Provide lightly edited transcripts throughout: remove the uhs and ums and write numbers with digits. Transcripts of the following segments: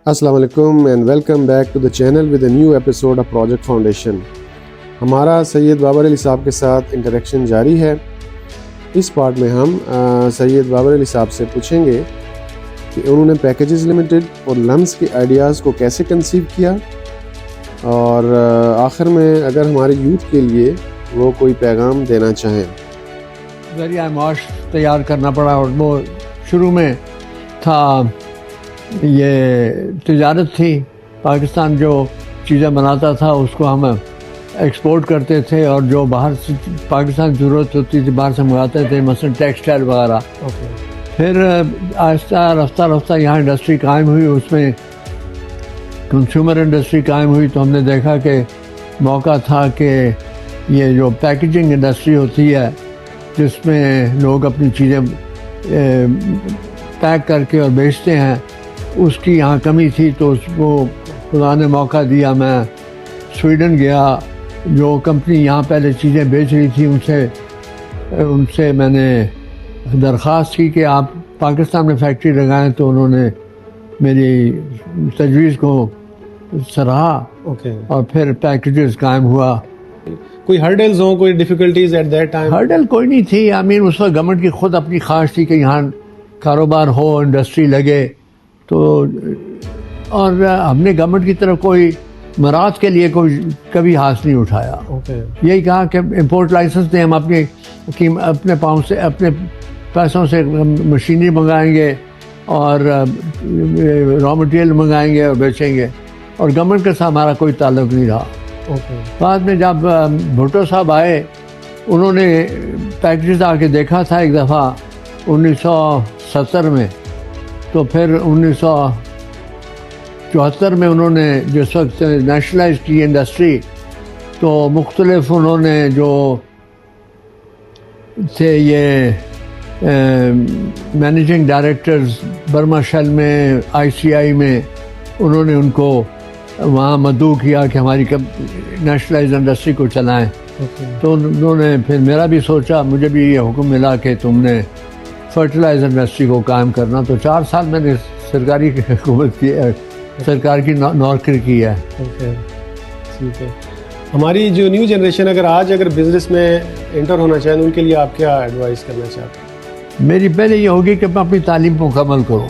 السلام علیکم and welcome back to the channel with a new episode of project foundation. ہمارا سید بابر علی صاحب کے ساتھ انٹریکشن جاری ہے۔ اس پارٹ میں ہم سید بابر علی صاحب سے پوچھیں گے کہ انہوں نے پیکیجز لمیٹڈ اور لمس کے آئیڈیاز کو کیسے کنسیو کیا، اور آخر میں اگر ہمارے یوتھ کے لیے وہ کوئی پیغام دینا چاہیں۔ ذریعہ معاش تیار کرنا پڑا، اور وہ شروع میں تھا یہ تجارت تھی۔ پاکستان جو چیزیں بناتا تھا اس کو ہم ایکسپورٹ کرتے تھے، اور جو باہر سے پاکستان ضرورت ہوتی تھی باہر سے منگاتے تھے، مثلا ٹیکسٹائل وغیرہ۔ پھر آہستہ رفتہ یہاں انڈسٹری قائم ہوئی، اس میں کنزیومر انڈسٹری قائم ہوئی، تو ہم نے دیکھا کہ موقع تھا کہ یہ جو پیکیجنگ انڈسٹری ہوتی ہے جس میں لوگ اپنی چیزیں پیک کر کے اور بیچتے ہیں، اس کی یہاں کمی تھی، تو اس کو خدا نے موقع دیا۔ میں سویڈن گیا، جو کمپنی یہاں پہلے چیزیں بیچ رہی تھی ان سے میں نے درخواست کی کہ آپ پاکستان میں فیکٹری لگائیں، تو انہوں نے میری تجویز کو سراہا، اور پھر پیکیجز قائم ہوا۔ کوئی ہرڈلز ہوں، کوئی difficulties at that time? Hurdle کوئی نہیں تھی۔ اس وقت گورنمنٹ کی خود اپنی خواہش تھی کہ یہاں کاروبار ہو، انڈسٹری لگے، تو اور ہم نے گورنمنٹ کی طرف کوئی مراد کے لیے کوئی کبھی ہاتھ نہیں اٹھایا۔ یہی کہا کہ امپورٹ لائسنس دیں، ہم اپنے پاؤں سے، اپنے پیسوں سے مشینری منگائیں گے اور را مٹیریل منگائیں گے اور بیچیں گے، اور گورنمنٹ کے ساتھ ہمارا کوئی تعلق نہیں رہا۔ بعد میں جب بھٹو صاحب آئے، انہوں نے پیکیجز آ کے دیکھا تھا ایک دفعہ 1970 میں، تو پھر 1974 میں انہوں نے جس وقت نیشنلائز کی انڈسٹری، تو مختلف انہوں نے جو تھے یہ مینیجنگ ڈائریکٹرز برما شیل میں، ICI میں، انہوں نے ان کو وہاں مدعو کیا کہ ہماری نیشنلائز انڈسٹری کو چلائیں۔ تو انہوں نے پھر میرا بھی سوچا، مجھے بھی یہ حکم ملا کہ تم نے فرٹیلائز انڈسٹری کو قائم کرنا، تو 4 سال میں نے سرکاری حکومت کی ہے، سرکار کی نوکری کی ہے۔ ٹھیک ہے۔ ہماری جو نیو جنریشن اگر بزنس میں انٹر ہونا چاہیں، ان کے لیے آپ کیا ایڈوائز کرنا چاہتے ہیں؟ میری پہلے یہ ہوگی کہ اپنی تعلیم کو مکمل کرو۔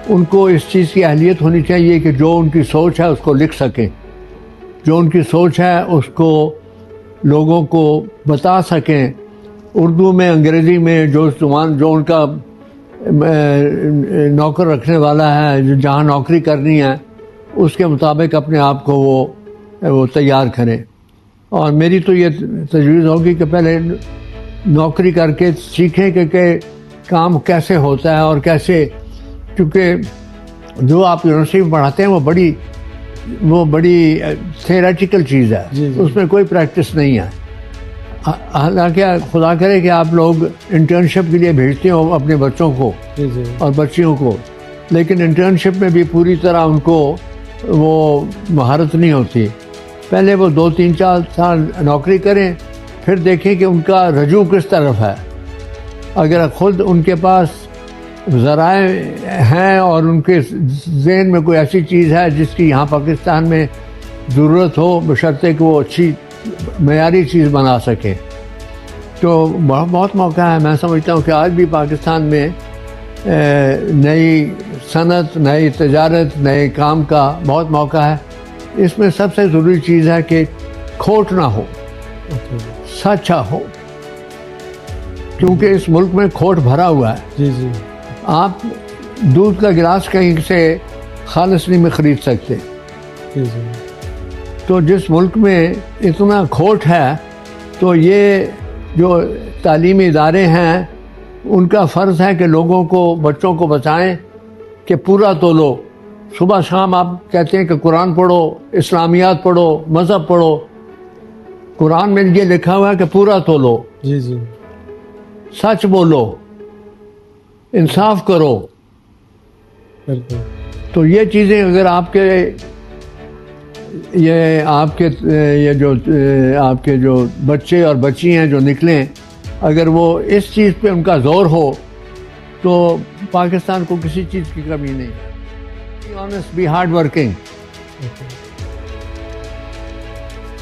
ان کو اس چیز کی اہلیت ہونی چاہیے کہ جو ان کی سوچ ہے اس کو لکھ سکیں، جو ان کی سوچ ہے اس کو لوگوں کو بتا سکیں، اردو میں، انگریزی میں، جو ان کا نوکر رکھنے والا ہے، جہاں نوکری کرنی ہے اس کے مطابق اپنے آپ کو وہ تیار کریں۔ اور میری تو یہ تجویز ہوگی کہ پہلے نوکری کر کے سیکھیں کہ کام کیسے ہوتا ہے، اور کیسے، کیونکہ جو آپ یونیورسٹی میں پڑھاتے ہیں وہ بڑی تھیوریٹیکل چیز ہے، اس میں کوئی پریکٹس نہیں ہے۔ حالانکہ خدا کرے کہ آپ لوگ انٹرنشپ کے لیے بھیجتے ہو اپنے بچوں کو اور بچیوں کو، لیکن انٹرنشپ میں بھی پوری طرح ان کو وہ مہارت نہیں ہوتی۔ پہلے وہ 2-3-4 سال نوکری کریں، پھر دیکھیں کہ ان کا رجوع کس طرف ہے۔ اگر خود ان کے پاس ذرائع ہیں اور ان کے ذہن میں کوئی ایسی چیز ہے جس کی یہاں پاکستان میں ضرورت ہو، بشرطے کہ وہ اچھی معیاری چیز بنا سکے، تو بہت موقع ہے۔ میں سمجھتا ہوں کہ آج بھی پاکستان میں نئی صنعت، نئی تجارت، نئے کام کا بہت موقع ہے۔ اس میں سب سے ضروری چیز ہے کہ کھوٹ نہ ہو، سچا ہو، کیونکہ اس ملک میں کھوٹ بھرا ہوا ہے۔ آپ دودھ کا گلاس کہیں سے خالص نہیں میں خرید سکتے۔ تو جس ملک میں اتنا کھوٹ ہے، تو یہ جو تعلیمی ادارے ہیں ان کا فرض ہے کہ لوگوں کو، بچوں کو بتائیں کہ پورا تولو۔ صبح شام آپ کہتے ہیں کہ قرآن پڑھو، اسلامیات پڑھو، مذہب پڑھو، قرآن میں یہ لکھا ہوا ہے کہ پورا تولو، سچ بولو، انصاف کرو۔ تو یہ چیزیں اگر آپ کے جو بچے اور بچی ہیں جو نکلیں، اگر وہ اس چیز پہ ان کا زور ہو، تو پاکستان کو کسی چیز کی کمی نہیں ہے۔ Be honest, be hard working.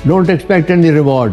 Don't expect any reward.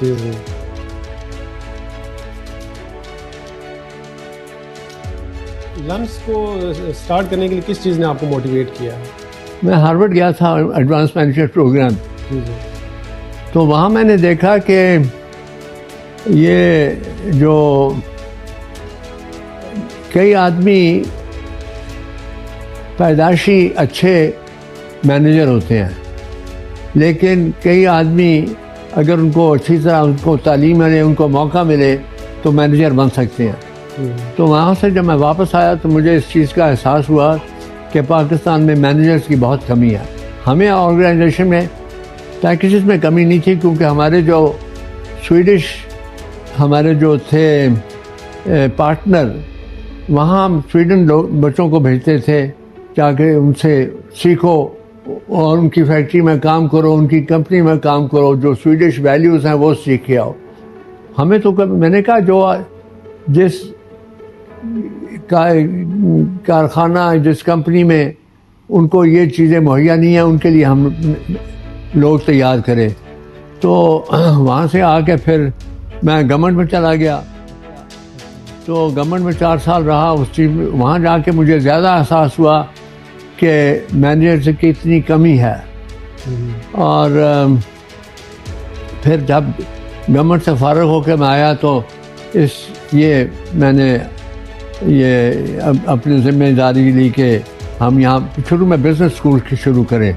جی جی. لمس کو اسٹارٹ کرنے کے لیے کس چیز نے آپ کو موٹیویٹ کیا؟ میں ہارورڈ گیا تھا ایڈوانس مینجمنٹ پروگرام. تو وہاں میں نے دیکھا کہ یہ جو کئی آدمی پیدائشی اچھے مینیجر ہوتے ہیں، لیکن کئی آدمی اگر ان کو اچھی طرح ان کو تعلیم ملے، ان کو موقع ملے تو مینیجر بن سکتے ہیں. تو وہاں سے جب میں واپس آیا تو مجھے اس چیز کا احساس ہوا کہ پاکستان میں مینیجرز کی بہت کمی ہے. ہمیں آرگنائزیشن میں پیکیجز میں کمی نہیں تھی، کیونکہ ہمارے جو سویڈش ہمارے جو تھے پارٹنر، وہاں ہم سویڈن بچوں کو بھیجتے تھے جا کے ان سے سیکھو اور ان کی فیکٹری میں کام کرو، ان کی کمپنی میں کام کرو، جو سویڈش ویلیوز ہیں وہ سیکھ کے آؤ. ہمیں تو میں نے کہا جو جس کارخانہ جس کمپنی میں ان کو یہ چیزیں مہیا نہیں ہیں، ان کے لیے ہم لوگ تیار کریں. تو وہاں سے آ کے پھر میں گورنمنٹ میں چلا گیا. تو گورنمنٹ میں 4 سال رہا. اس چیز میں وہاں جا کے مجھے زیادہ احساس ہوا کہ مینیجر کی اتنی کمی ہے. اور پھر جب گورنمنٹ سے فارغ ہو کے میں آیا تو یہ میں نے یہ اپنی ذمہ داری لی کہ ہم یہاں شروع میں بزنس اسکول شروع کریں.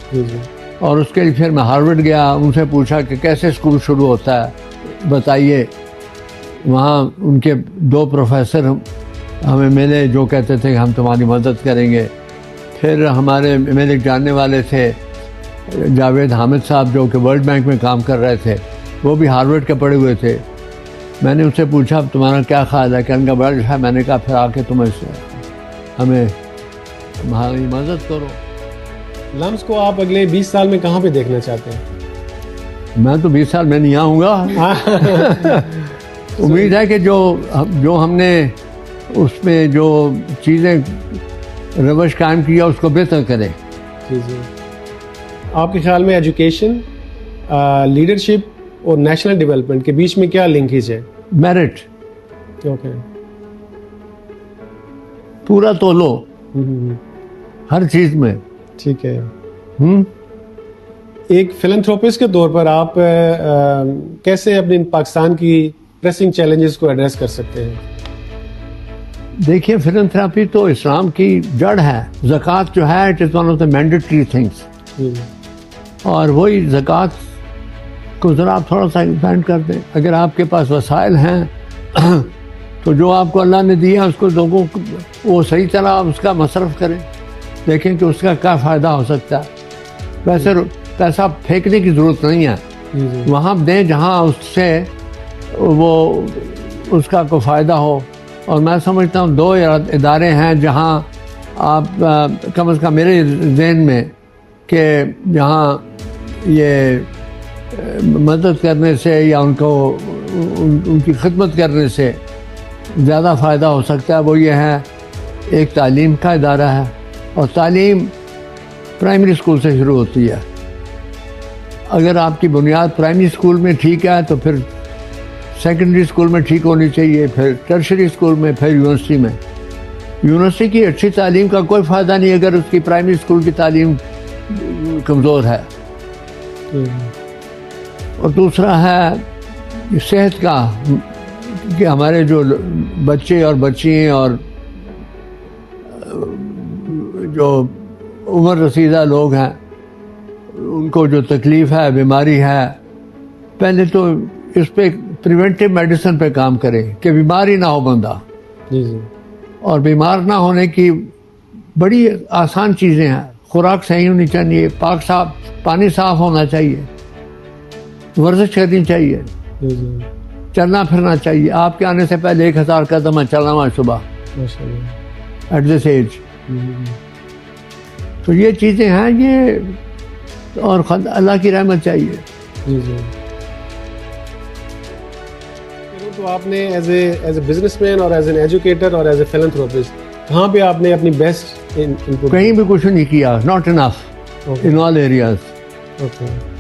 اور اس کے لیے پھر میں ہارورڈ گیا. ان سے پوچھا کہ کیسے اسکول شروع ہوتا ہے بتائیے. وہاں ان کے 2 پروفیسر ہمیں ملے جو کہتے تھے کہ ہم تمہاری مدد کریں گے. پھر ہمارے میرے جاننے والے تھے جاوید حامد صاحب جو کہ ورلڈ بینک میں کام کر رہے تھے، وہ بھی ہارورڈ کے پڑھے ہوئے تھے. میں نے ان سے پوچھا تمہارا کیا خیال ہے؟ کہ ان کا بڑا ہے. میں نے کہا پھر آ کے تم ہمیں ہماری مدد کرو. لمس کو آپ اگلے 20 سال میں کہاں پہ دیکھنا چاہتے ہیں؟ میں تو 20 سال میں نہیں آؤں گا. امید ہے کہ جو ہم نے اس میں جو چیزیں روش قائم کیا اس کو بہتر کریں. جی جی. آپ کے خیال میں ایجوکیشن، لیڈرشپ اور نیشنل ڈیولپمنٹ کے بیچ میں کیا لنکیج ہے؟ میرٹ. اوکے. پورا تو لو ہر چیز میں. ٹھیک ہے. ایک فلنتھروپسٹ کے طور پر آپ کیسے اپنے پاکستان کی پریسنگ چیلنجز کو ایڈریس کر سکتے ہیں؟ دیکھیے فلنتھراپی تو اسلام کی جڑ ہے. زکوٰۃ جو ہے it is one of the mandatory things. اور وہی زکوٰۃ کو ذرا آپ تھوڑا سا ایکسپینڈ کر دیں. اگر آپ کے پاس وسائل ہیں تو جو آپ کو اللہ نے دیا اس کو لوگوں کو وہ صحیح طرح اس کا مصرف کریں. دیکھیں کہ اس کا کیا فائدہ ہو سکتا ہے. ویسے پیسہ پھینکنے کی ضرورت نہیں ہے. وہاں دیں جہاں اس سے وہ اس کا کوئی فائدہ ہو. اور میں سمجھتا ہوں 2 ادارے ہیں جہاں آپ کم از کم میرے ذہن میں کہ جہاں یہ مدد کرنے سے یا ان کو ان کی خدمت کرنے سے زیادہ فائدہ ہو سکتا ہے. وہ یہ ہے ایک تعلیم کا ادارہ ہے اور تعلیم پرائمری اسکول سے شروع ہوتی ہے. اگر آپ کی بنیاد پرائمری اسکول میں ٹھیک ہے تو پھر سیکنڈری اسکول میں ٹھیک ہونی چاہیے، پھر ٹرشری اسکول میں، پھر یونیورسٹی میں. یونیورسٹی کی اچھی تعلیم کا کوئی فائدہ نہیں اگر اس کی پرائمری اسکول کی تعلیم کمزور ہے. اور دوسرا ہے صحت کا کہ ہمارے جو بچے اور بچیاں اور جو عمر رسیدہ لوگ ہیں ان کو جو تکلیف ہے، بیماری ہے، پہلے تو اس پہ پریونٹیو میڈیسن پہ کام کرے کہ بیماری نہ ہو بندہ. اور بیمار نہ ہونے کی بڑی آسان چیزیں ہیں. خوراک صحیح ہونی چاہیے، پاک صاف پانی صاف ہونا چاہیے، ورزش کرنی چاہیے، چلنا پھرنا چاہیے. آپ کے آنے سے پہلے 1000 قدم میں چلنا ہوا صبح ایٹ دس ایج. تو یہ چیزیں ہیں یہ، اور اللہ کی رحمت چاہیے. تو آپ نے ایز اے بزنس مین اور ایز این ایجوکیٹر اور ایز اے فیلنتھروپسٹ کہاں پہ آپ نے اپنی بیسٹ کہیں بھی کچھ نہیں کیا, not enough in all areas. Okay